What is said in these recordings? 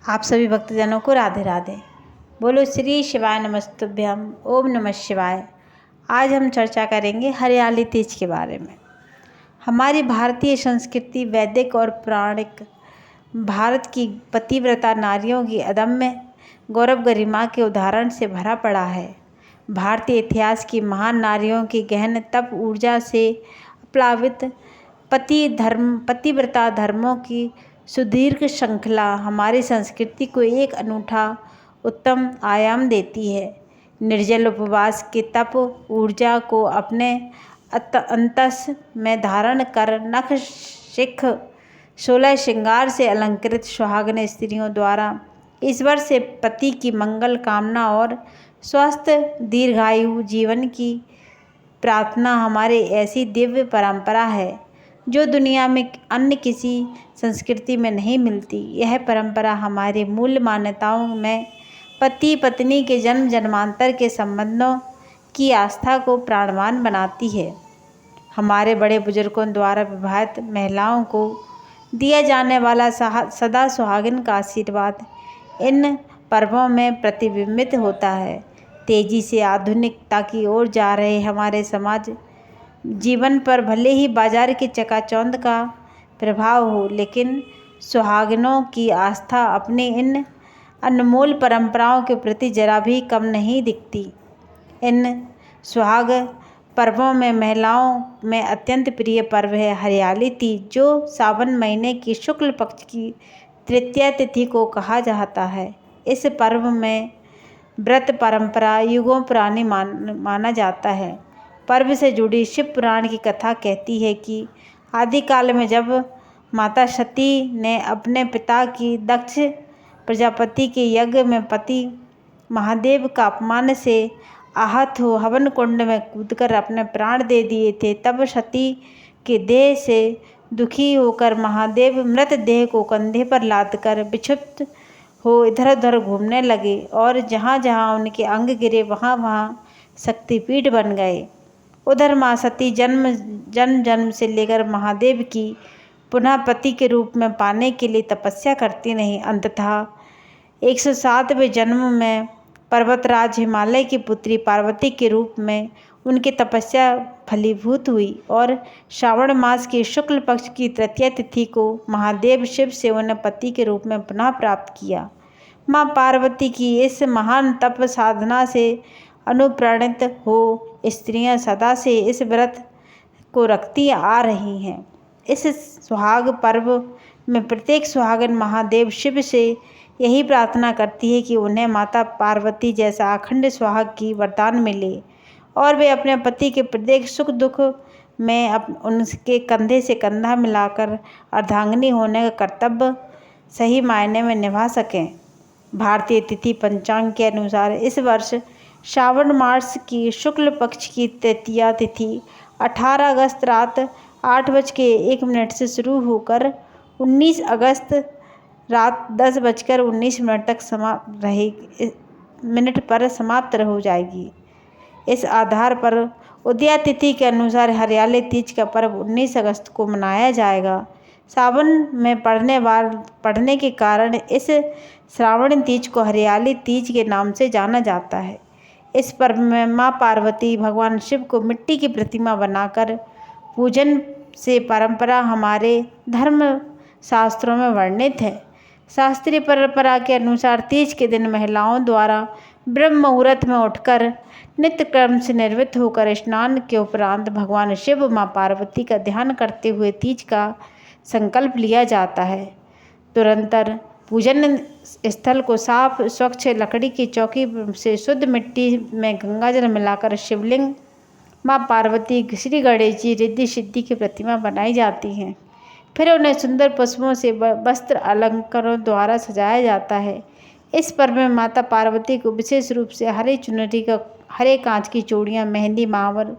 आप सभी भक्तजनों को राधे राधे। बोलो श्री शिवाय नमस्तुभ्यम। ओम नमः शिवाय। आज हम चर्चा करेंगे हरियाली तीज के बारे में। हमारी भारतीय संस्कृति वैदिक और पौराणिक भारत की पतिव्रता नारियों की अदम्य गौरव गरिमा के उदाहरण से भरा पड़ा है। भारतीय इतिहास की महान नारियों की गहन तप ऊर्जा से प्लावित पतिव्रता धर्मों की सुदीर्घ श्रृंखला हमारी संस्कृति को एक अनूठा उत्तम आयाम देती है। निर्जल उपवास के तप ऊर्जा को अपने अंतस में धारण कर नख शिख 16 श्रृंगार से अलंकृत सुहागन स्त्रियों द्वारा ईश्वर से पति की मंगल कामना और स्वस्थ दीर्घायु जीवन की प्रार्थना हमारे ऐसी दिव्य परंपरा है जो दुनिया में अन्य किसी संस्कृति में नहीं मिलती। यह परंपरा हमारे मूल मान्यताओं में पति पत्नी के जन्म जन्मांतर के संबंधों की आस्था को प्राणवान बनाती है। हमारे बड़े बुजुर्गों द्वारा विवाहित महिलाओं को दिया जाने वाला सदा सुहागिन का आशीर्वाद इन पर्वों में प्रतिबिंबित होता है। तेजी से आधुनिकता की ओर जा रहे हमारे समाज जीवन पर भले ही बाजार की चकाचौंध का प्रभाव हो, लेकिन सुहागिनों की आस्था अपनी इन अनमोल परंपराओं के प्रति जरा भी कम नहीं दिखती। इन सुहाग पर्वों में महिलाओं में अत्यंत प्रिय पर्व है हरियाली तीज, जो सावन महीने की शुक्ल पक्ष की तृतीया तिथि को कहा जाता है। इस पर्व में व्रत परंपरा युगों पुरानी माना जाता है। पर्व से जुड़ी शिव पुराण की कथा कहती है कि आदिकाल में जब माता सती ने अपने पिता की दक्ष प्रजापति के यज्ञ में पति महादेव का अपमान से आहत हो हवन कुंड में कूदकर अपने प्राण दे दिए थे, तब सती के देह से दुखी होकर महादेव मृत देह को कंधे पर लादकर विक्षिप्त हो इधर उधर घूमने लगे और जहाँ जहाँ उनके अंग गिरे वहाँ वहाँ शक्तिपीठ बन गए। उधर माँ सती जन्म से लेकर महादेव की पुनः पति के रूप में पाने के लिए तपस्या करती नहीं। अंततः 107वें जन्म में पर्वतराज हिमालय की पुत्री पार्वती के रूप में उनकी तपस्या फलीभूत हुई और श्रावण मास के शुक्ल पक्ष की तृतीया तिथि को महादेव शिव से उन्हें पति के रूप में पुनः प्राप्त किया। माँ पार्वती की इस महान तप साधना से अनुप्राणित हो स्त्रियां सदा से इस व्रत को रखती आ रही हैं। इस सुहाग पर्व में प्रत्येक सुहागन महादेव शिव से यही प्रार्थना करती है कि उन्हें माता पार्वती जैसा अखंड सुहाग की वरदान मिले और वे अपने पति के प्रत्येक सुख दुख में उनके कंधे से कंधा मिलाकर अर्धांगिनी होने का कर्तव्य सही मायने में निभा सकें। भारतीय तिथि पंचांग के अनुसार इस वर्ष श्रावण मास की शुक्ल पक्ष की तृतीया तिथि 18 अगस्त रात 8:01 से शुरू होकर 19 अगस्त रात 10:19 तक समाप्त हो जाएगी। इस आधार पर उदया तिथि के अनुसार हरियाली तीज का पर्व 19 अगस्त को मनाया जाएगा। सावन में पड़ने के कारण इस श्रावण तीज को हरियाली तीज के नाम से जाना जाता है। इस पर्व में माँ पार्वती भगवान शिव को मिट्टी की प्रतिमा बनाकर पूजन से परंपरा हमारे धर्म शास्त्रों में वर्णित है। शास्त्रीय परंपरा के अनुसार तीज के दिन महिलाओं द्वारा ब्रह्म मुहूर्त में उठकर नित्य क्रम से निर्वृत्त होकर स्नान के उपरांत भगवान शिव माँ पार्वती का ध्यान करते हुए तीज का संकल्प लिया जाता है। तुरंतर पूजन स्थल को साफ स्वच्छ लकड़ी की चौकी से शुद्ध मिट्टी में गंगाजल मिलाकर शिवलिंग माँ पार्वती श्री गणेश जी रिद्धि सिद्धि की प्रतिमा बनाई जाती हैं। फिर उन्हें सुंदर पुष्पों से वस्त्र अलंकारों द्वारा सजाया जाता है। इस पर्व में माता पार्वती को विशेष रूप से हरे चुनरी का हरे कांच की चूड़ियाँ मेहंदी महावर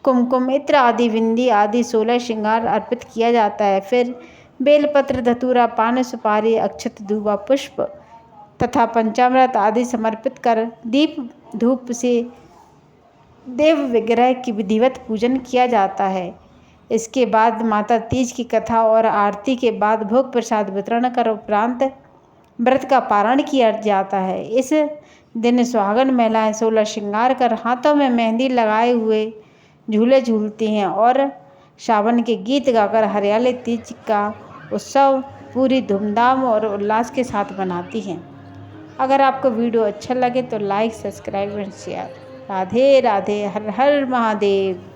कुमकुम इत्र आदि बिंदी आदि 16 श्रृंगार अर्पित किया जाता है। फिर बेलपत्र धतूरा पान सुपारी अक्षत दूबा पुष्प तथा पंचामृत आदि समर्पित कर दीप धूप से देव विग्रह की विधिवत पूजन किया जाता है। इसके बाद माता तीज की कथा और आरती के बाद भोग प्रसाद वितरण कर उपरांत व्रत का पारण किया जाता है। इस दिन सुहागन महिलाएं 16 श्रृंगार कर हाथों में मेहंदी लगाए हुए झूले झूलती हैं और सावन के गीत गाकर हरियाली तीज का उत्सव पूरी धूमधाम और उल्लास के साथ मनाती हैं। अगर आपको वीडियो अच्छा लगे तो like, subscribe and share. Radhe Radhe, her her Mahadev.